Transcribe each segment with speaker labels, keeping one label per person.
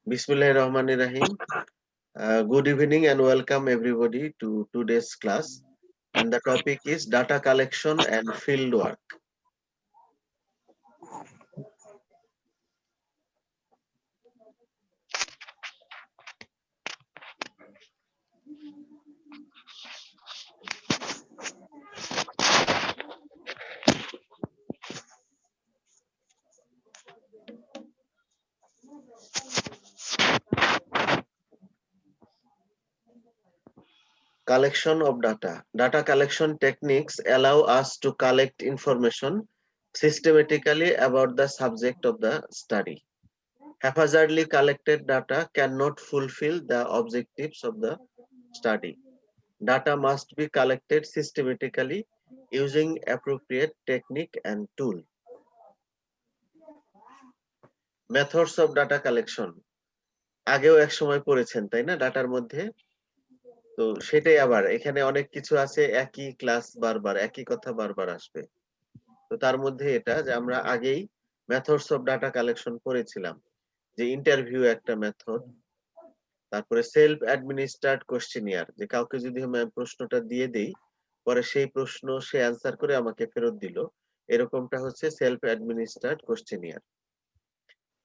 Speaker 1: Bismillahirrahmanirrahim. Good evening and welcome everybody to today's class. And the topic is data collection and field work. Collection of data. Data collection techniques allow us to collect information systematically about the subject of the study. Haphazardly collected data cannot fulfill the objectives of the study. Data must be collected systematically using appropriate technique and tool. Methods of data collection. আগেও এক সময় পড়েছেন তাই না ডাটার মধ্যে? তো সেটাই আবার এখানে অনেক কিছু আছে একই ক্লাস বারবার একই কথা বারবার আসবে। তো তার মধ্যে এটা যে আমরা আগেই মেথডস অফ ডাটা কালেকশন করেছিলাম। যে ইন্টারভিউ একটা মেথড, তারপরে সেলফ অ্যাডমিনিস্ট্রার্ড কোয়েশ্চেনিয়ার, যে কাউকে যদি আমি প্রশ্নটা দিয়ে দেই পরে সেই প্রশ্ন সে অ্যান্সার করে আমাকে ফেরত দিল, এরকমটা হচ্ছে সেলফ অ্যাডমিনিস্ট্রার্ড কোয়েশ্চেনিয়ার।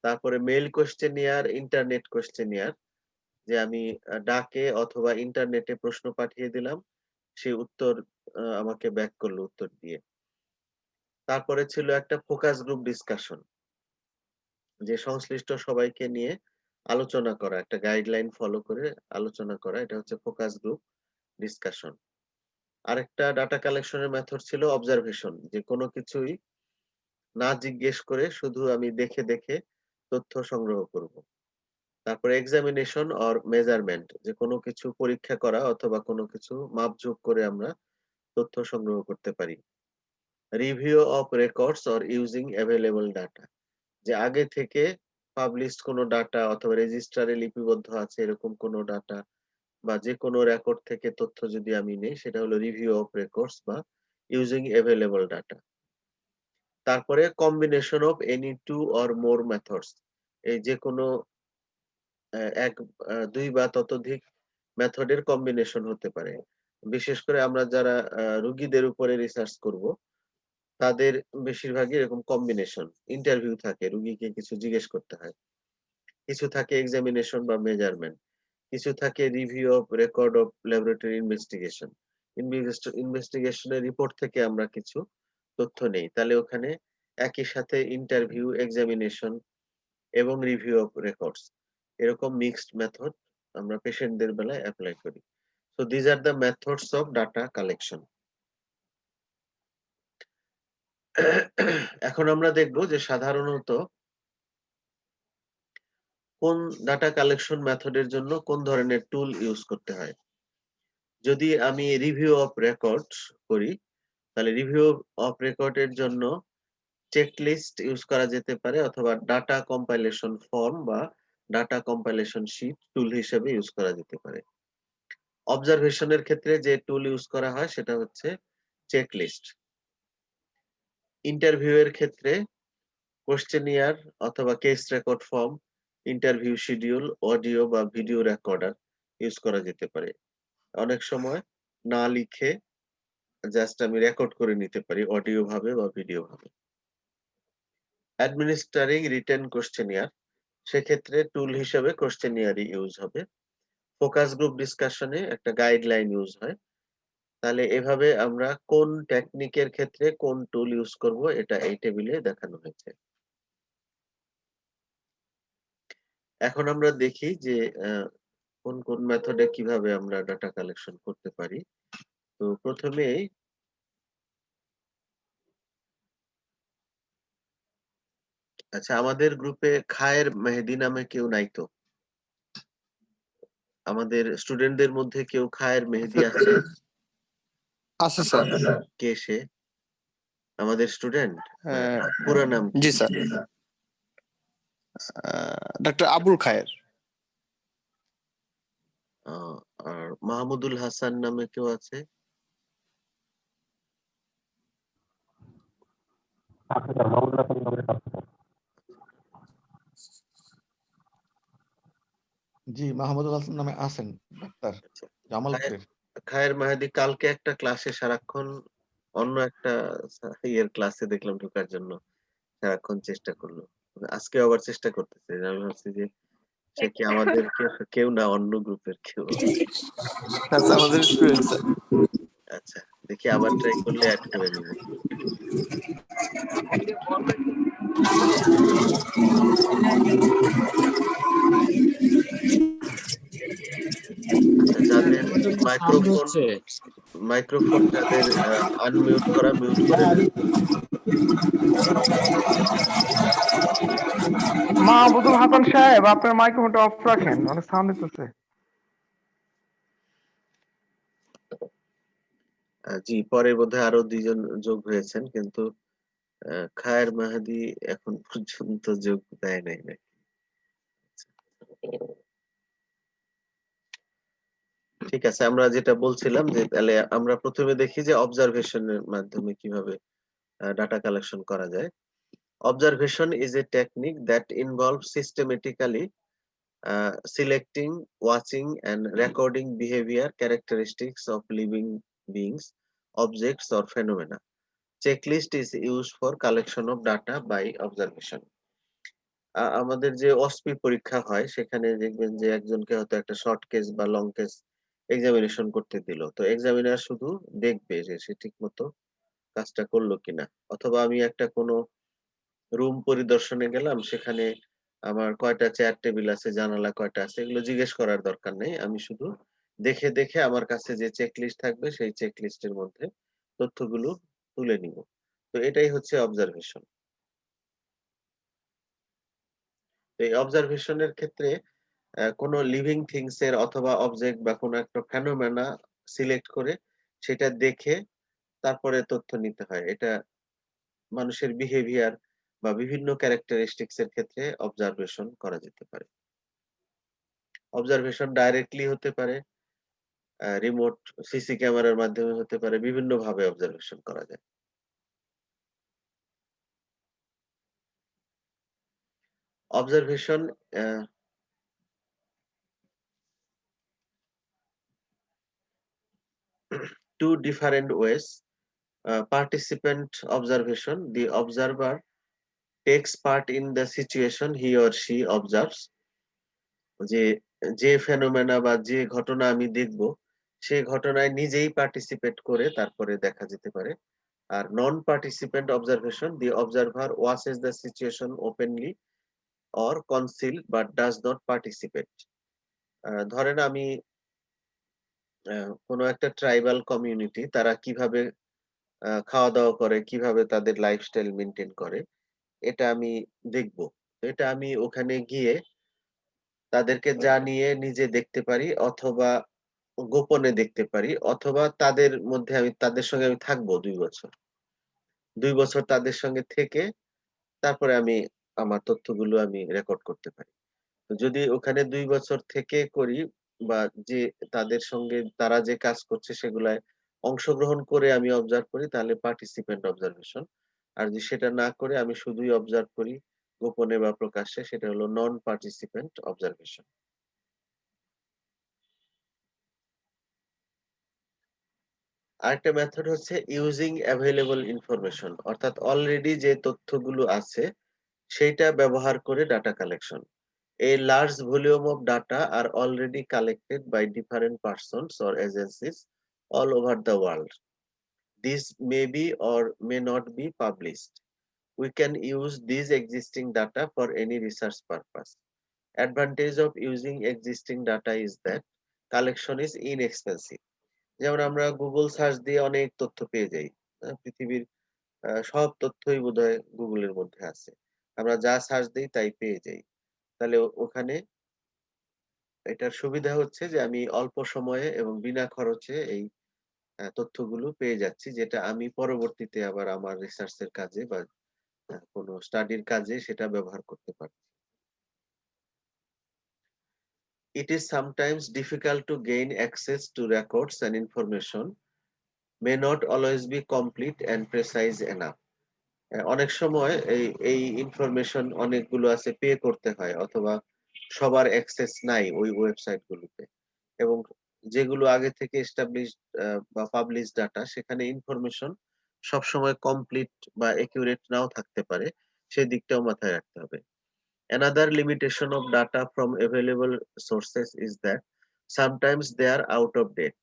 Speaker 1: তারপরে মেইল কোয়েশ্চেনিয়ার, ইন্টারনেট কোয়েশ্চেনিয়ার, যে আমি ডাকে অথবা ইন্টারনেটে প্রশ্ন পাঠিয়ে দিলাম, সে উত্তর আমাকে ব্যাক করলো উত্তর দিয়ে। তারপরে ছিল একটা ফোকাস গ্রুপ ডিসকাশন, যে সংশ্লিষ্ট সবাইকে নিয়ে আলোচনা করা, একটা গাইডলাইন ফলো করে আলোচনা করা, এটা হচ্ছে ফোকাস গ্রুপ ডিসকাশন। আরেকটা ডাটা কালেকশনের মেথড ছিল অবজারভেশন, যে কোনো কিছুই না জিজ্ঞেস করে শুধু আমি দেখে দেখে তথ্য সংগ্রহ করব। তারপরে এক্সামিনেশন অর মেজারমেন্ট, যে কোনো কিছু পরীক্ষা করা অথবা কোনো কিছু মাপঝোপ করে আমরা তথ্য সংগ্রহ করতে পারি। Review of records or using available data, যে আগে থেকে পাবলিশড কোনো ডাটা অথবা রেজিস্টারে লিপিবদ্ধ আছে এরকম কোনো ডাটা বা যে কোনো রেকর্ড থেকে তথ্য যদি আমি নেই, সেটা হলো রিভিউ অফ রেকর্ডস বা ইউজিং অ্যাভেলেবল ডাটা। তারপরে combination of any two or more methods, এই যে কোনো এক দুই বা ততোধিক মেথডের কম্বিনেশন হতে পারে। বিশেষ করে আমরা যারা রোগীদের উপরে রিসার্চ করব, তাদের বেশিরভাগই এরকম কম্বিনেশন। ইন্টারভিউ থাকে, রোগীকে কিছু জিজ্ঞেস করতে হয়। কিছু থাকে এক্সামিনেশন বা মেজারমেন্ট, কিছু থাকে review of record of laboratory investigation. ইনভেস্টিগেশনের রিপোর্ট থেকে আমরা কিছু তথ্য নেই, তাহলে ওখানে একই সাথে ইন্টারভিউ, এক্সামিনেশন এবং রিভিউ অফ রেকর্ডস, এরকম মিক্সড মেথড আমরা পেশেন্টদের বেলায় অ্যাপ্লাই করি। So these are the methods of data collection. এখন আমরা দেখব যে সাধারণত কোন ডাটা কালেকশন মেথডের জন্য কোন ধরনের টুল ইউজ করতে হয়। যদি আমি রিভিউ অফ রেকর্ড করি, তাহলে রিভিউ অফ রেকর্ডের জন্য চেকলিস্ট ইউজ করা যেতে পারে অথবা ডাটা কম্পাইলেশন ফর্ম বা ডাটা কম্পাইলেশন শীট টুল হিসেবে ইউজ করা যেতে পারে। অবজারভেশনের ক্ষেত্রে যে টুল ইউজ করা হয় সেটা হচ্ছে চেকলিস্ট। ইন্টারভিউ এর ক্ষেত্রে কোশ্চেনিয়ার অথবা case record form, interview schedule, audio বা ভিডিও রেকর্ডার ইউজ করা যেতে পারে। অনেক সময় না লিখে জাস্ট আমি রেকর্ড করে নিতে পারি অডিও ভাবে বা ভিডিও ভাবে। অ্যাডমিনিস্ট্রারিং রিটেন কোশ্চেনিয়ার, সেক্ষেত্রে টুল হিসেবে কোশ্চেনিয়ারই ইউজ হবে। ফোকাস গ্রুপ ডিসকাশনে একটা গাইডলাইন ইউজ হয়। তাহলে এভাবে আমরা কোন টেকনিকের ক্ষেত্রে কোন টুল ইউজ করব এটা এই টেবিলে দেখানো হয়েছে। এখন আমরা দেখি যে কোন কোন মেথডে কিভাবে আমরা ডাটা কালেকশন করতে পারি। তো প্রথমেই আচ্ছা, আমাদের গ্রুপে খায়ের মেহেদি নামে কেউ নাই তো? আমাদের স্টুডেন্টদের মধ্যে কেউ খায়ের মেহেদি আছে?
Speaker 2: আছে স্যার।
Speaker 1: কে সে? আমাদের স্টুডেন্ট? পুরো নাম কি?
Speaker 2: জি স্যার, ডক্টর আবুল খায়ের।
Speaker 1: আর মাহমুদুল হাসান নামে কেউ আছে?
Speaker 3: জি, মাহমুদুল হাসান নামে আছেন ডাক্তার
Speaker 1: আচ্ছা। খায়ের
Speaker 3: জামালপুরের।
Speaker 1: খায়ের মাহাদি কালকে একটা ক্লাসে সারাক্ষণ অন্য একটা ইয়ের ক্লাসে দেখলাম ঢোকার জন্য সারাক্ষণ চেষ্টা করলো। আজকেও আবার চেষ্টা করতেছে। আমি ভাবছি যে সে কি আমাদের কেউ না অন্য গ্রুপের কেউ হবে।
Speaker 2: আচ্ছা, আমাদের স্টুডেন্ট স্যার।
Speaker 1: আচ্ছা, দেখি আবার ট্রাই করলে এড করে নিব। আচ্ছা, যাদের মাইক্রোফোন যাদের আনমিউট করা মিউট করে দেন।
Speaker 4: মাহমুদুল হাসান সাহেব আপনার মাইক্রোফোনটা অফ রাখেন, অনেক সাউন্ড হচ্ছে।
Speaker 1: জি, পরে বোধহয় আরো ২ জন যোগ হয়েছেন কিন্তু খায়ের মাহাদি এখন পর্যন্ত যোগ দেয় নাই নাকি? ঠিক আছে, আমরা যেটা বলছিলাম যে তাহলে আমরা ১ম এ দেখি যে অবজারভেশন এর মাধ্যমে কিভাবে ডাটা কালেকশন করা যায়। Observation is a technique that involves systematically selecting, watching, and recording behavior characteristics of living beings, objects, or phenomena. Checklist is used for collection of data by observation. আমাদের যে OSPI পরীক্ষা হয় সেখানে দেখবেন যে একজনকে হয়তো একটা শর্ট কেস বা লং কেস এক্সামিনেশন করতে দিল। তো এক্সামিনার শুধু দেখবে যে সে ঠিকমতো কাজটা করলো কিনা। অথবা আমি একটা কোনো রুম পরিদর্শনে গেলাম, সেখানে আমার কয়টা চেয়ার টেবিল আছে, জানালা কয়টা আছে এগুলো জিজ্ঞেস করার দরকার নেই। আমি শুধু দেখে, দেখে আমার কাছে যে চেক লিস্ট থাকবে সেই চেক লিস্টের মধ্যে তথ্যগুলো তুলে নিব। তো এটাই হচ্ছে অবজারভেশন। তো এই অবজারভেশন এর ক্ষেত্রে কোনো লিভিং থিংস এর অথবা অবজেক্ট বা কোনো একটা ফেনোমেনা সিলেক্ট করে সেটা দেখে তারপরে তথ্য নিতে হয়। এটা মানুষের বিহেভিয়ার বা বিভিন্ন ক্যারেক্টারিস্টিক্স এর ক্ষেত্রে অবজারভেশন করা যেতে পারে। অবজারভেশন ডাইরেক্টলি হতে পারে, রিমোট সিসি ক্যামেরার মাধ্যমে হতে পারে, বিভিন্নভাবে অবজারভেশন করা যায়। Observation two different ways. Participant observation, the observer takes part in the situation he or she observes. যে যে ফেনোমেনা বা যে ঘটনা আমি দেখব সে ঘটনায় নিজেই পার্টিসিপেট করে তারপরে দেখা যেতে পারে। আর non participant observation, the observer watches the situation openly or conceal but does not participate. ধরেন আমি কোনো একটা ট্রাইবাল কমিউনিটি তারা কিভাবে খাওয়া দাওয়া করে, কিভাবে তাদের লাইফস্টাইল মেনটেন করে এটা আমি দেখব। এটা আমি ওখানে গিয়ে তাদেরকে জানিয়ে নিজে দেখতে পারি অথবা গোপনে দেখতে পারি অথবা তাদের মধ্যে তাদের সঙ্গে আমি থাকবো ২ বছর। ২ বছর তাদের সঙ্গে থেকে তারপরে আমি আমার তথ্যগুলো আমি রেকর্ড করতে পারি। তো যদি ওখানে ২ বছর থেকে করি বা যে তাদের সঙ্গে তারা যে কাজ করছে সেগুলায় অংশগ্রহণ করে আমি অবজার্ভ করি তাহলে পার্টিসিপেন্ট অবজারভেশন। আর যদি সেটা না করে আমি শুধুই অবজার্ভ করি গোপনে বা প্রকাশ্যে সেটা হলো নন পার্টিসিপেন্ট অবজারভেশন। আরেকটা মেথড হচ্ছে ইউজিং অ্যাভেইলেবল ইনফরমেশন, অর্থাৎ অলরেডি যে তথ্যগুলো আছে সেইটা ব্যবহার করে data collection. A large volume of data are already collected by different persons or agencies all over the world. This may be or may not be published. We can use these existing data for any research purpose. Advantage of using existing data is that collection is inexpensive. যেমন আমরা Google search দিয়ে অনেক তথ্য পেয়ে যাই। পৃথিবীর সব তথ্যই বোধহয় গুগলের মধ্যে আছে। আমরা যা সার্চ দেই তাই পেয়ে যাই। তাহলে ওখানে এটার সুবিধা হচ্ছে যে আমি অল্প সময়ে এবং বিনা খরচে এই তথ্যগুলো পেয়ে যাচ্ছি যেটা আমি পরবর্তীতে আবার আমার রিসার্চ এর কাজে বা কোনো স্টাডির কাজে সেটা ব্যবহার করতে পারছি। It is sometimes difficult to gain access to records and information may not always be complete and precise enough. অনেক সময় এই ইনফরমেশন অনেকগুলো আছে পে করতে হয় অথবা সবার অ্যাক্সেস নাই ওই ওয়েবসাইট গুলোতে, এবং যেগুলো আগে থেকে এস্টাবলিশড বা পাবলিশ ডাটা, সেখানে ইনফরমেশন সবসময় কমপ্লিট বা একিউরেট নাও থাকতে পারে, সেই দিকটাও মাথায় রাখতে হবে। Another limitation of data from available sources is that sometimes they are out of date.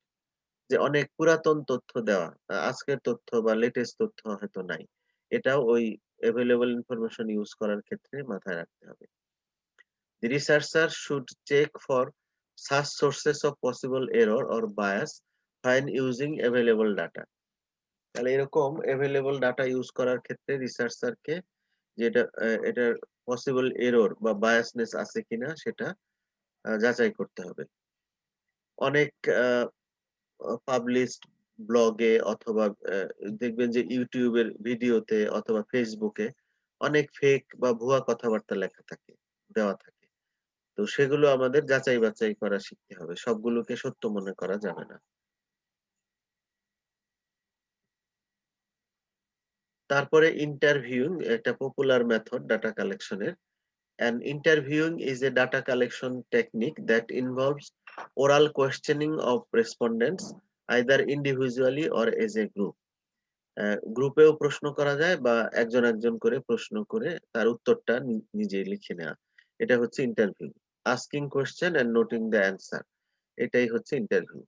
Speaker 1: যে অনেক পুরাতন তথ্য দেওয়া, আজকের তথ্য বা লেটেস্ট তথ্য হয়তো নাই, এটাও ওই available information ইউজ করার ক্ষেত্রে মাথায় রাখতে হবে। The researcher should check for such sources of possible error or bias when using available data. তাহলে এরকম available data ইউজ করার ক্ষেত্রে রিসার্চারকে যেটা এটার পসিবল এরর বা বায়াসনেস আছে কিনা সেটা যাচাই করতে হবে। অনেক পাবলিশড ব্লগে অথবা দেখবেন যে ইউটিউবের ভিডিওতে অথবা ফেসবুকে অনেক ফেক বা ভুয়া কথাবার্তা লেখা থাকে, দেওয়া থাকে। তো সেগুলো আমাদের যাচাই বাছাই করা শিখতে হবে, সবগুলোকে সত্য মনে করা যাবে না। তারপরে ইন্টারভিউইং একটা পপুলার মেথড ডাটা কালেকশনের। And interviewing is a data collection technique that involves oral questioning of respondents either individually or as a group. গ্রুপেও প্রশ্ন করা যায় বা একজন একজন করে প্রশ্ন করে তার উত্তরটা নিজে লিখে নেওয়া, এটা হচ্ছে interview. Asking question and noting the answer, এটাই হচ্ছে interview.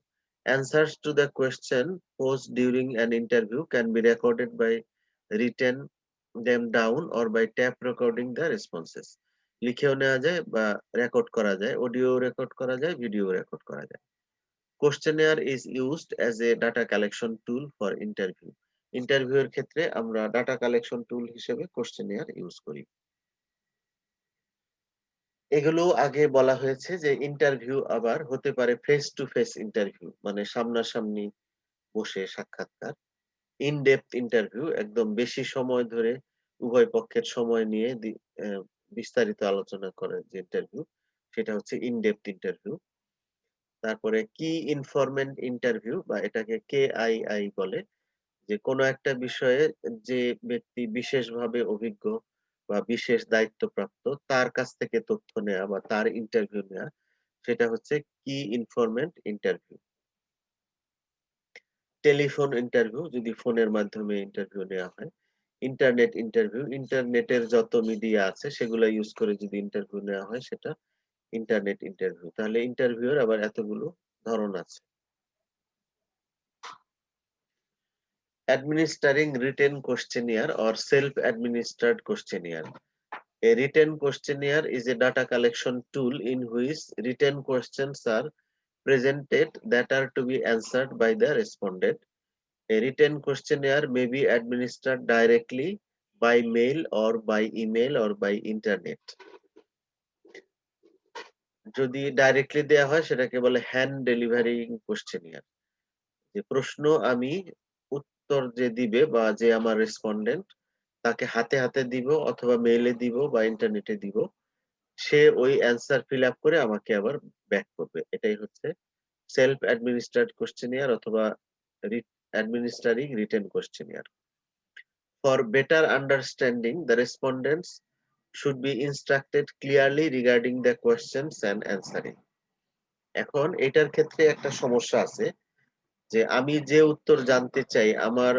Speaker 1: Answers to the question posed during an interview can be recorded by written them down or by tape recording the responses. লিখেও নেওয়া যায় বা রেকর্ড করা যায়, অডিও রেকর্ড করা যায়, ভিডিও রেকর্ড করা যায়। Questionnaire is used as a data collection tool for interview. Interview এর ক্ষেত্রে আমরা ডাটা কালেকশন টুল হিসেবে কোশ্চেনিয়ার ইউজ করি। এগুলো আগে বলা হয়েছে যে ইন্টারভিউ আবার হতে পারে ফেস টু ফেস ইন্টারভিউ, মানে সামনাসামনি বসে সাক্ষাৎকার। ইন ডেপথ ইন্টারভিউ, একদম বেশি সময় ধরে উভয় পক্ষের সময় নিয়ে বিস্তারিত আলোচনা করে যে ইন্টারভিউ, সেটা হচ্ছে ইন ডেপথ ইন্টারভিউ। তারপরে কি ইনফরমেন্ট ইন্টারভিউ, বা এটাকে KII বলে, যে কোনো একটা বিষয়ে যে ব্যক্তি বিশেষভাবে অভিজ্ঞ বা বিশেষ দায়িত্বপ্রাপ্ত তার কাছ থেকে তথ্য নেওয়া বা তার ইন্টারভিউ নেওয়া, সেটা হচ্ছে কি ইনফরমেন্ট ইন্টারভিউ। টেলিফোন ইন্টারভিউ, যদি ফোনের মাধ্যমে ইন্টারভিউ নেওয়া হয়। ইন্টারনেট ইন্টারভিউ, ইন্টারনেটের যত মিডিয়া আছে সেগুলো ইউজ করে যদি ইন্টারভিউ নেওয়া হয়, সেটা ইন্টারনেট ইন্টারভিউ। তাহলে ইন্টারভিউর আবার এতগুলো ধরন আছে। Administering written questionnaire or self-administered questionnaire. A written questionnaire is a data collection tool in which written questions are presented that are to be answered by the respondent. A written questionnaire may be administered directly by mail or by email or by internet. যদি directly দেয়া হয় সেটাকে বলে hand delivery questionnaire, যে প্রশ্ন আমি উত্তর যে দিবে বা যে আমার রেসপন্ডেন্ট তাকে হাতে হাতে দিব অথবা মেইলে দিব বা ইন্টারনেটে দিব, সে ওই অ্যান্সার ফিল আপ করে আমাকে আবার ব্যাক করবে। এটাই হচ্ছে সেলফ অ্যাডমিনিস্ট্রেড কোশ্চেনিয়ার অথবা administering written questionnaire. For better understanding the respondents should be instructed clearly regarding the questions and answering. এখন এটার ক্ষেত্রে একটা সমস্যা আছে, যে আমি যে উত্তর জানতে চাই, আমার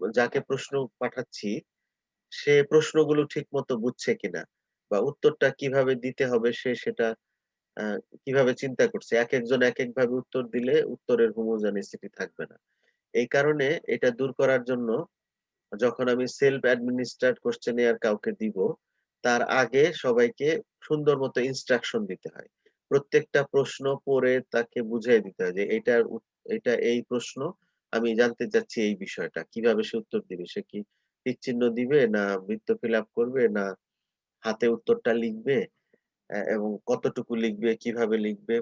Speaker 1: যাকে প্রশ্ন পাঠাচ্ছি সে প্রশ্নগুলো ঠিক মতো বুঝছে কিনা বা উত্তরটা কিভাবে দিতে হবে সে সেটা কিভাবে চিন্তা করছে। একেকজন একেক ভাবে উত্তর দিলে উত্তরের হোমোজেনিসিটি থাকবে না। এই কারণে এটা দূর করার জন্য যখন আমি সেলফ অ্যাডমিনিস্ট্রেড কোশ্চেনিয়ার কাউকে দিব, তার আগে সবাইকে সুন্দর মতো ইনস্ট্রাকশন দিতে হয়। প্রত্যেকটা প্রশ্ন পড়ে তাকে বুঝিয়ে দিতে হয় যে এটা এই প্রশ্ন, আমি জানতে চাচ্ছি এই বিষয়টা, কিভাবে সে উত্তর দিবে। সে কি টিক চিহ্ন দিবে, না বৃত্ত ফিল আপ করবে, না হাতে উত্তরটা লিখবে, এবং কতটুকু লিখবে, কিভাবে লিখবে।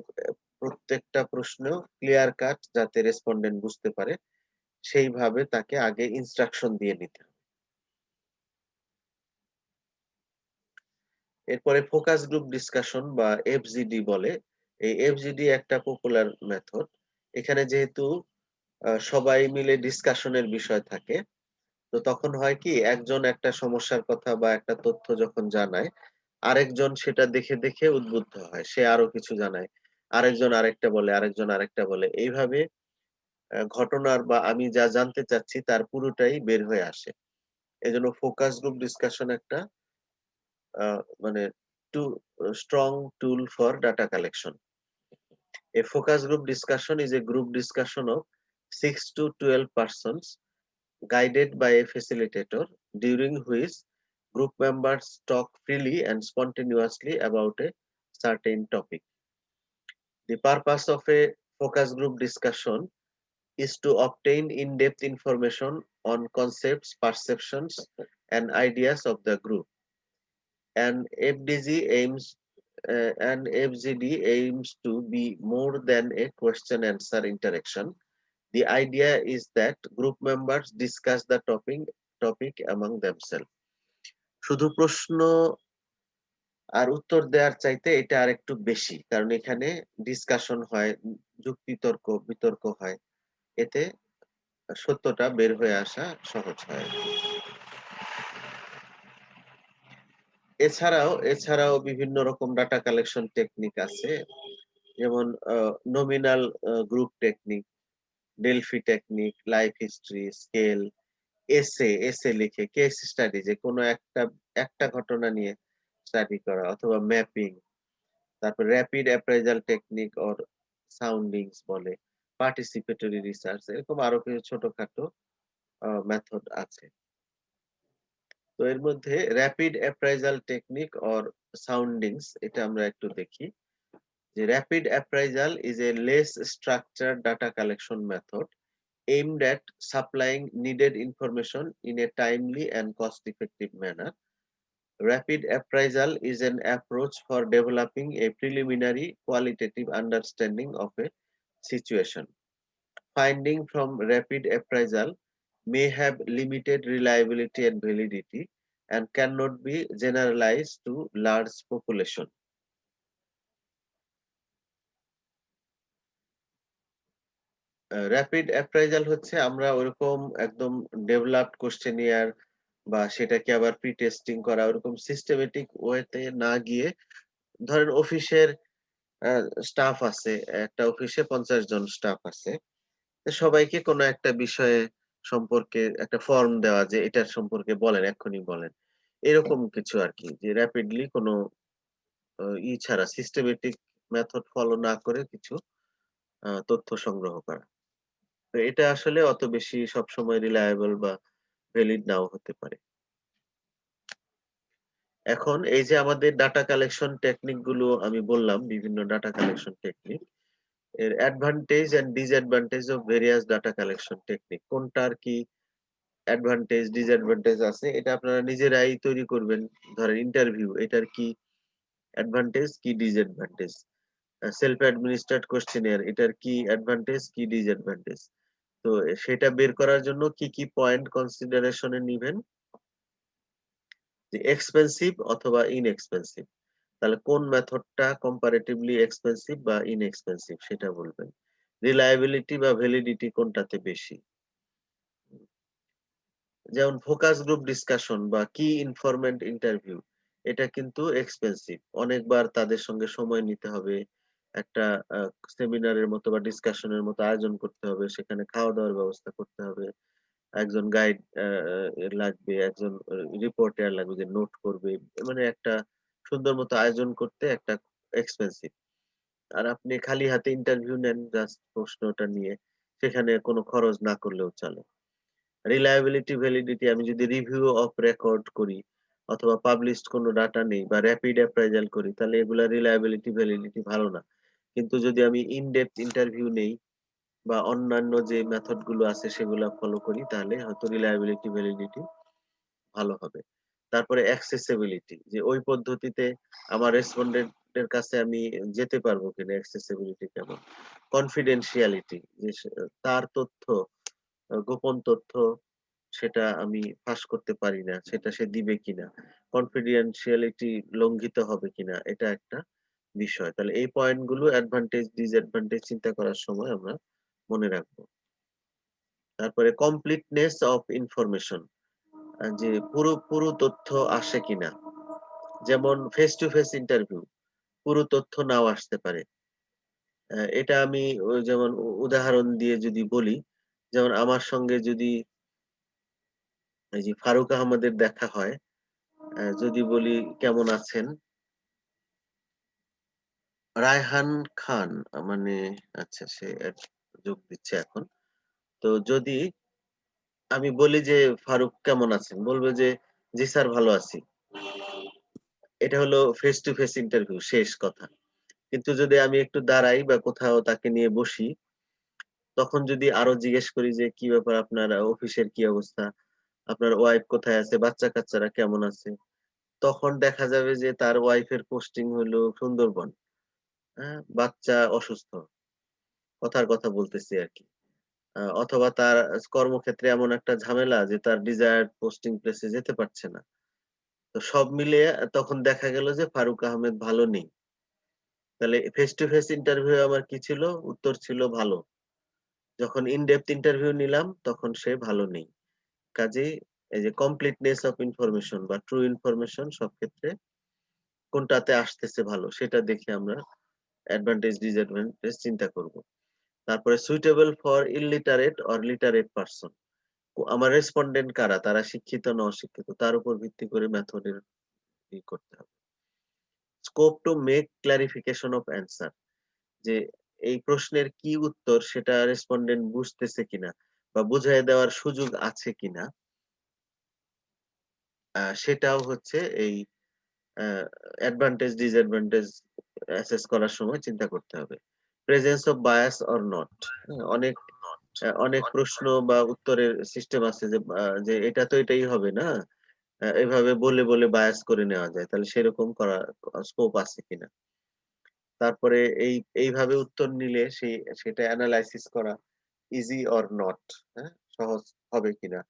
Speaker 1: প্রত্যেকটা প্রশ্ন ক্লিয়ার কাট যাতে রেসপন্ডেন্ট বুঝতে পারে, সেইভাবে তাকে আগে ইনস্ট্রাকশন দিয়ে নিতে হবে। এরপরে ফোকাস গ্রুপ ডিসকাশন বা FGD বলে। এই FGD একটা পপুলার মেথড। এখানে যেহেতু সবাই মিলে ডিসকাশনের বিষয় থাকে, তো তখন হয় কি একজন একটা সমস্যার কথা বা একটা তথ্য যখন জানায়, আরেকজন সেটা দেখে দেখে উদ্বুদ্ধ হয়, সে আরো কিছু জানায়, আরেকজন আরেকটা বলে, আরেকজন আরেকটা বলে, এইভাবে ঘটনার বা আমি যা জানতে চাচ্ছি তার পুরোটাই বের হয়ে আসে। এজন্য ফোকাস গ্রুপ ডিসকাশন একটা মানে too strong tool for data collection. A focus group discussion is a group discussion of 6 to 12 persons guided by a facilitator, during which group members talk freely and spontaneously about a certain topic. The purpose of a focus group discussion is to obtain in-depth information on concepts, perceptions, and ideas of the group. And FGD aims to be more than a question-answer interaction. The idea is that group members discuss the topic among themselves. শুধু প্রশ্ন আর উত্তর দেওয়ার চাইতে এটা আরেকটু বেশি, কারণ এখানে ডিসকাশন হয়, যুক্তিতর্ক বিতর্ক হয়, এতে সত্যটা বের হয়ে আসা সহজ হয়। এছাড়াও বিভিন্ন রকম ডাটা কালেকশন টেকনিক আছে, যেমন nominal group technique, Delphi technique, life history, scale, এসে লিখে কেস স্টাডি, যে কোনো একটা একটা ঘটনা নিয়ে স্টাডি করা, অথবা ম্যাপিং, তারপর র‍্যাপিড অ্যাপ্রাইজাল টেকনিক অর সাউন্ডিংস বলে, পার্টিসিপেটরি রিসার্চ, এরকম আরো কিছু ছোটখাটো মেথড আছে। তো এর মধ্যে র‍্যাপিড অ্যাপ্রাইজাল টেকনিক অর সাউন্ডিংস এটা আমরা একটু দেখি। যে rapid appraisal is a less structured data collection method aimed at supplying needed information in a timely and cost-effective manner. Rapid appraisal is an approach for developing a preliminary qualitative understanding of a situation. Finding from rapid appraisal may have limited reliability and validity and cannot be generalized to large population. Rapid appraisal হচ্ছে আমরা ওরকম একদম developed questionnaire বা সেটাকে আবার pre testing করা ওরকম systematic ওয়েতে না গিয়ে, ধরেন অফিসের স্টাফ আছে, একটা অফিসে 50 জন স্টাফ আছে, তো সবাইকে কোনো একটা বিষয়ে সম্পর্কে একটা ফর্ম দেওয়া, যে এটার সম্পর্কে বলেন, এক্ষুনি বলেন, এরকম কিছু আর কি, যে র‍্যাপিডলি কোনো ছাড়া সিস্টেমেটিক মেথড ফলো না করে কিছু তথ্য সংগ্রহ করা। তো এটা আসলে অত বেশি সবসময় রিলায়েবল বা ভ্যালিড নাও হতে পারে। এখন এই যে আমাদের ডাটা কালেকশন টেকনিক গুলো আমি বললাম, বিভিন্ন ডাটা কালেকশন টেকনিক, এর advantage and disadvantage of various data collection technique, কোনটার কি অ্যাডভান্টেজ ডিসঅ্যাডভান্টেজ আছে, এটা আপনারা নিজেরাই তৈরি করবেন। ধরেন ইন্টারভিউ, এটার কি অ্যাডভান্টেজ কি ডিসঅ্যাডভান্টেজ, সেলফ অ্যাডমিনিস্ট্রেট কোয়েশ্চেনিয়ার, এটার কি অ্যাডভান্টেজ কি ডিসঅ্যাডভান্টেজ। তো সেটা বের করার জন্য কি কি পয়েন্ট কনসিডারেশনে নিবেন, যে এক্সপেন্সিভ অথবা ইনএক্সপেন্সিভ, তাহলে কোন মেথডটা কম্পারেটিভলি এক্সপেন্সিভ বা ইনএক্সপেন্সিভ সেটা বলবেন। রিলায়েবিলিটি বা ভ্যালিডিটি কোনটাতে বেশি। যেমন ফোকাস গ্রুপ ডিসকাশন বা কি ইনফরমেন্ট ইন্টারভিউ, এটা কিন্তু এক্সপেন্সিভ, অনেকবার তাদের সঙ্গে সময় নিতে হবে, একটা সেমিনারের মতো বা ডিসকাশনের মতো আয়োজন করতে হবে, সেখানে খাওয়া দাওয়ার ব্যবস্থা করতে হবে, একজন গাইড লাগবে, একজন রিপোর্টার লাগবে যে নোট করবে, মানে একটা সুন্দর মতো আয়োজন করতে একটা এক্সপেন্সিভ। আর আপনি খালি হাতে ইন্টারভিউ নেন জাস্ট প্রশ্নটা নিয়ে, সেখানে কোনো খরচ না করলেও চলে। রিলায়েবিলিটি ভ্যালিডিটি, আমি যদি রিভিউ অফ রেকর্ড করি অথবা পাবলিশড কোনো ডাটা নেই বা র‍্যাপিড অ্যাপ্রাইজাল করি, তাহলে এগুলা রিলায়েবিলিটি ভ্যালিডিটি ভালো না। কিন্তু যদি আমি ইন ডেপথ ইন্টারভিউ নেই বা অন্যান্য যে মেথড গুলো আছে সেগুলা ফলো করি, তাহলে হয়তো রিলায়েবিলিটি ভ্যালিডিটি ভালো হবে। তারপরে অ্যাক্সেসিবিলিটি, যে ওই পদ্ধতিতে আমার রেসপন্ডেন্ট এর কাছে আমি যেতে পারবো কিনা, অ্যাক্সেসিবিলিটি কেমন। কনফিডেনশিয়ালিটি, যে তার তথ্য, গোপন তথ্য, সেটা আমি ফাঁস করতে পারি না, সেটা সে দিবে কিনা, কনফিডেনশিয়ালিটি লঙ্ঘিত হবে কিনা, এটা একটা বিষয়। তাহলে এই পয়েন্ট গুলো অ্যাডভান্টেজ ডিসঅ্যাডভান্টেজ চিন্তা করার সময় আমরা মনে রাখবো। তারপরে কমপ্লিটনেস অফ ইনফরমেশন, যে পুরো তথ্য আসে কিনা, যেমন ফেস টু ফেস ইন্টারভিউ, পুরো তথ্য নাও আসতে পারে। এটা আমি ওই যেমন উদাহরণ দিয়ে যদি বলি, যেমন আমার সঙ্গে যদি এই যে ফারুক আহমেদের দেখা হয়, যদি বলি কেমন আছেন? রায়হান খান মানে আচ্ছা সে যোগ দিচ্ছে এখন। তো যদি আমি বলি যে, "ফারুক কেমন আছেন?" বলবে যে, "জি স্যার ভালো আছি।" এটা হলো ফেস টু ফেস ইন্টারভিউ শেষ কথা। কিন্তু যদি আমি একটু দাঁড়াই বা কোথাও তাকে নিয়ে বসি, তখন যদি আরো জিজ্ঞেস করি যে, "কি ব্যাপার আপনার অফিসের কি অবস্থা? আপনার ওয়াইফ কোথায় আছে? বাচ্চা-কাচ্চারা কেমন আছে?" তখন দেখা যাবে যে তার ওয়াইফের পোস্টিং হলো সুন্দরবন। হ্যাঁ? বাচ্চা অসুস্থ। কথার কথা বলতেছি আরকি। অথবা তার কর্মক্ষেত্রে এমন একটা ঝামেলা যে তার ডিজায়ার্ড পোস্টিং প্লেস এ যেতে পারছে না। তো সব মিলিয়ে তখন দেখা গেল যে ফারুক আহমেদ ভালো নেই। তাহলে ফেস টু ফেস ইন্টারভিউ আমার কি ছিল? উত্তর ছিল ভালো। যখন ইন ডেপথ ইন্টারভিউ নিলাম তখন সে ভালো নেই। কাজেই এই যে কমপ্লিটনেস অফ ইনফরমেশন বা ট্রু ইনফরমেশন সব ক্ষেত্রে কোনটাতে আসতেছে ভালো সেটা দেখে আমরা অ্যাডভান্টেজ ডিসঅ্যাডভান্টেজ চিন্তা করব। তারপরে suitable for illiterate or literate person. আমার রেসপন্ডেন্ট কারা? তারা শিক্ষিত না অশিক্ষিত? তার উপর ভিত্তি করে মেথডের করতে হবে। Scope to make clarification of answer, যে এই প্রশ্নের কি উত্তর সেটা রেসপন্ডেন্ট বুঝতেছে কিনা বা বুঝাইয়া দেওয়ার সুযোগ আছে কিনা, সেটাও হচ্ছে এই অ্যাডভান্টেজ ডিসঅ্যাডভান্টেজ অ্যাসেস করার সময় চিন্তা করতে হবে। Presence of bias or not. অনেক প্রশ্ন বা উত্তরের সিস্টেম আছে যে যে এটা তো এটাই হবে না। এভাবে বলে বায়াস করে নেওয়া যায়। তাহলে সেরকম করা স্কোপ আছে কিনা। তারপরে এইভাবে উত্তর নিলে সেটা এনালাইসিস করা ইজি অর নট, হ্যাঁ? সহজ হবে কিনা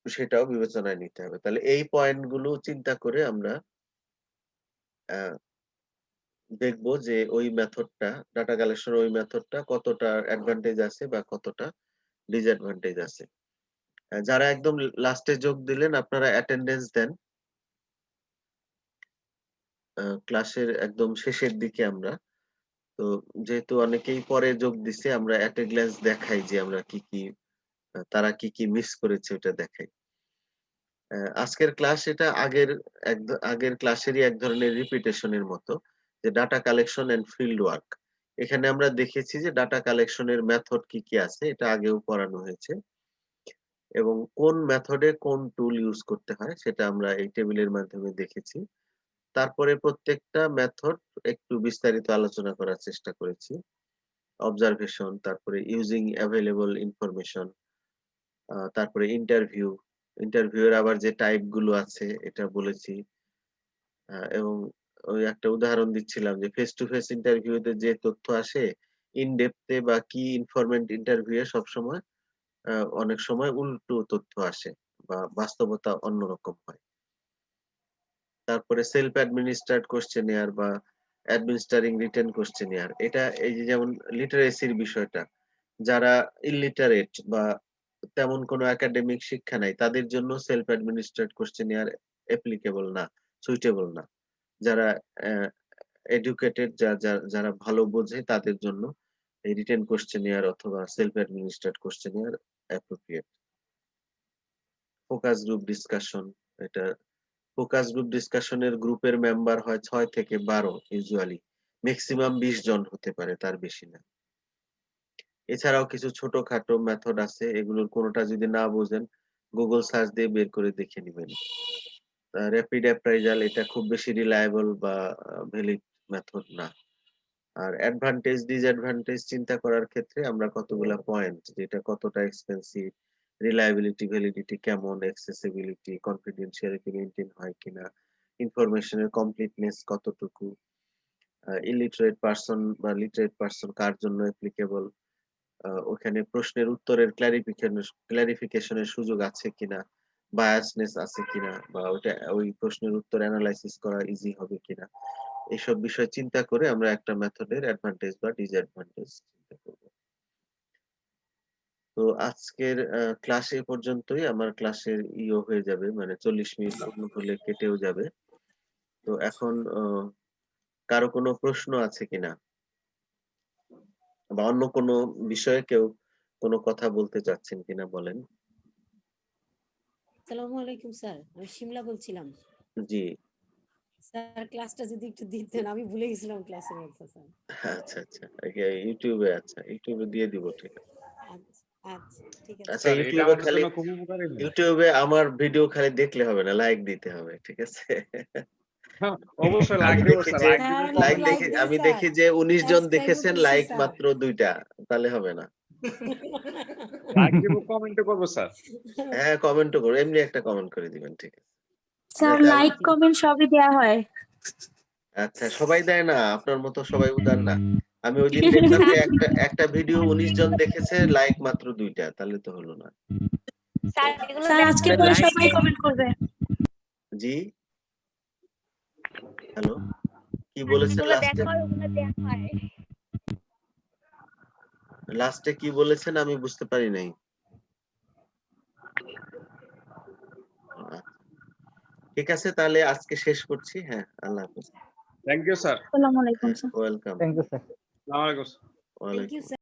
Speaker 1: সেটাও বিবেচনায় নিতে হবে। তাহলে এই পয়েন্ট গুলো চিন্তা করে আমরা আ দেখব যে ওই মেথডটা, ডাটা কালেকশন ওই মেথডটা কতটা অ্যাডভান্টেজ আছে বা কতটা ডিসঅ্যাডভান্টেজ আছে। যারা একদম লাস্টে যোগ দিলেন আপনারা অ্যাটেন্ডেন্স দেন। ক্লাসের একদম শেষের দিকে আমরা। তো যেহেতু অনেকেই পরে যোগ দিছে আমরা এট এ গ্ল্যান্স দেখাই যে আমরা কি তারা কি মিস করেছে ওটা দেখাই। আজকের ক্লাস এটা আগের ক্লাসেরই এক ধরনের রিপিটেশন এর মতো, যে data collection and field work. এখানে আমরা দেখেছি যে ডাটা কালেকশন এর মেথড কি আছে এটা আগেও পড়ানো হয়েছে এবং কোন মেথডে কোন টুল ইউজ করতে হয় সেটা আমরা এই টেবিলের মাধ্যমে দেখেছি। তারপরে প্রত্যেকটা মেথড একটু বিস্তারিত আলোচনা করার চেষ্টা করেছি। অবজারভেশন, তারপরে ইউজিং এভেইলেবল ইনফরমেশন, তারপরে ইন্টারভিউ এর আবার যে টাইপ গুলো আছে এটা বলেছি। এবং ওই একটা উদাহরণ দিচ্ছিলাম যে ফেস টু ফেস ইন্টারভিউ তে যে তথ্য আসে ইন ডেপথ এ বা কি ইনফরমেন্ট ইন্টারভিউ এ সবসময় আ অনেক সময় উল্টো তথ্য আসে বা বাস্তবতা অন্যরকম হয়। তারপরে সেলফ অ্যাডমিনিস্ট্রার্ড কোয়েশ্চেনিয়ার বা অ্যাডমিনিস্ট্রারিং রিটেন কোয়েশ্চেনিয়ার, এটা এই যে যেমন লিটারেসির বিষয়টা, যারা ইল্লিটারেট বা তেমন কোনো একাডেমিক শিক্ষা নাই তাদের জন্য সেলফ অ্যাডমিনিস্ট্রেড কোয়েশ্চেনিয়ার অ্যাপ্লিকেবল না, সুইটেবল না। যারা এডুকেটেড যারা ভালো বোঝে তাদের জন্য এই রিটেন কোয়েশ্চেনিয়ার অথবা self administered questionnaire appropriate. Focus group discussion, এটা ফোকাস গ্রুপ ডিসকাশনের গ্রুপের মেম্বার হয় ৬ থেকে ১২ ইউজুয়ালি। মেক্সিমাম ২০ জন হতে পারে, তার বেশি না। এছাড়াও কিছু ছোটখাটো মেথড আছে। এগুলোর কোনটা যদি না বোঝেন Google সার্চ দিয়ে বের করে দেখে নিবেন। র‍্যাপিড অ্যাপ্রাইজাল এটা খুব বেশি রিলায়েবল বা ভ্যালিড মেথড না। আর অ্যাডভান্টেজ ডিসঅ্যাডভান্টেজ চিন্তা করার ক্ষেত্রে আমরা কতগুলা পয়েন্ট, যেটা কতটা এক্সপেনসিভ, রিলায়েবিলিটি, ভ্যালিডিটি কেমন, অ্যাক্সেসিবিলিটি, কনফিডেনশিয়ালিটি মেইনটেইন হয় কিনা, ইনফরমেশন এর কমপ্লিটনেস কতটুকু, ইলিটারেট পারসন বা লিটারেট পারসন কার জন্য অ্যাপ্লিকেবল, ওখানে প্রশ্নের উত্তরের ক্লারিফিকেশন এর সুযোগ আছে কিনা, বায়াসনেস আছে কিনা বা ওই প্রশ্নের উত্তর এনালাইসিস করা ইজি হবে কিনা। এইসব বিষয় চিন্তা করে আমরা একটা মেথডের অ্যাডভান্টেজ বা ডিসঅ্যাডভান্টেজ চিন্তা করব। তো আজকের ক্লাস এ পর্যন্তই। আমার ক্লাসের হয়ে যাবে মানে ৪০ মিনিট পূর্ণ হলে কেটেও যাবে। তো এখন কারো কোনো প্রশ্ন আছে কিনা বা অন্য কোনো বিষয়ে কেউ কোনো কথা বলতে চাচ্ছেন কিনা বলেন।
Speaker 5: আসসালামু আলাইকুম স্যার, আমি শিমলা বলছিলাম।
Speaker 1: জি,
Speaker 5: স্যার ক্লাসটা যদি একটু দিতেন, আমি ভুলে গেছিলাম ক্লাসের মধ্যে স্যার।
Speaker 1: আচ্ছা, আচ্ছা। ইউটিউবে দিয়ে দিব, ঠিক আছে।
Speaker 5: আচ্ছা, আচ্ছা, ঠিক আছে।
Speaker 1: আচ্ছা,
Speaker 6: স্যার এটা
Speaker 1: ইউটিউবে
Speaker 6: আমাদের
Speaker 1: খালি
Speaker 6: জন্য খুব উপকারী হবে।
Speaker 1: ইউটিউবে আমার ভিডিও খালি দেখলে হবে না, লাইক দিতে হবে, ঠিক আছে?
Speaker 6: হ্যাঁ, অবশ্যই
Speaker 1: আমি
Speaker 6: লাইক দেব
Speaker 1: দেখি
Speaker 6: স্যার,
Speaker 1: যে
Speaker 6: লাইক
Speaker 5: স্যার
Speaker 6: দিলে
Speaker 5: আমি
Speaker 6: তো
Speaker 5: তো
Speaker 1: লাইক
Speaker 6: হবে।
Speaker 5: লাইক
Speaker 1: দেখি
Speaker 5: দেই
Speaker 1: আমি
Speaker 5: স্যার,
Speaker 1: দেখি যে 19 জন
Speaker 5: সাবস্ক্রাইবও
Speaker 1: দেখেছেন,
Speaker 5: দিছি
Speaker 1: লাইক
Speaker 5: স্যার।
Speaker 1: মাত্র 2 টা, তাহলে হবে না।
Speaker 6: লাইক দেব, কমেন্ট করব স্যার।
Speaker 1: হ্যাঁ, কমেন্টও করো, এমনি একটা কমেন্ট করে দিবেন, ঠিক আছে?
Speaker 7: স্যার
Speaker 1: যাতে
Speaker 7: লাইক কমেন্ট সবই দেয়া হয়।
Speaker 1: আচ্ছা, সবাই দেয় না, আপনার মতো সবাই উদার না। আমি ওইদিন দেখলাম যে একটা ভিডিও 19 জন দেখেছে, লাইক মাত্র 2 টা, তাহলে তো হলো না।
Speaker 7: স্যার আজকে পরে সবাই কমেন্ট করবে।
Speaker 1: জি, হ্যালো, কি বলেছেন লাস্টে? লাস্টে কি বলেছেন আমি বুঝতে পারি নাই। আচ্ছা, ঠিক আছে, তাহলে আজকে শেষ করছি। হ্যাঁ, আল্লাহ হাফেজ।
Speaker 6: Thank you sir.
Speaker 7: আসসালামু আলাইকুম
Speaker 1: হ্যাঁ,
Speaker 7: sir.
Speaker 1: Welcome.
Speaker 4: Thank you sir.
Speaker 6: আসসালামু আলাইকুম।
Speaker 5: থ্যাংক ইউ
Speaker 1: ওয়ালাইকুম
Speaker 5: স্যার।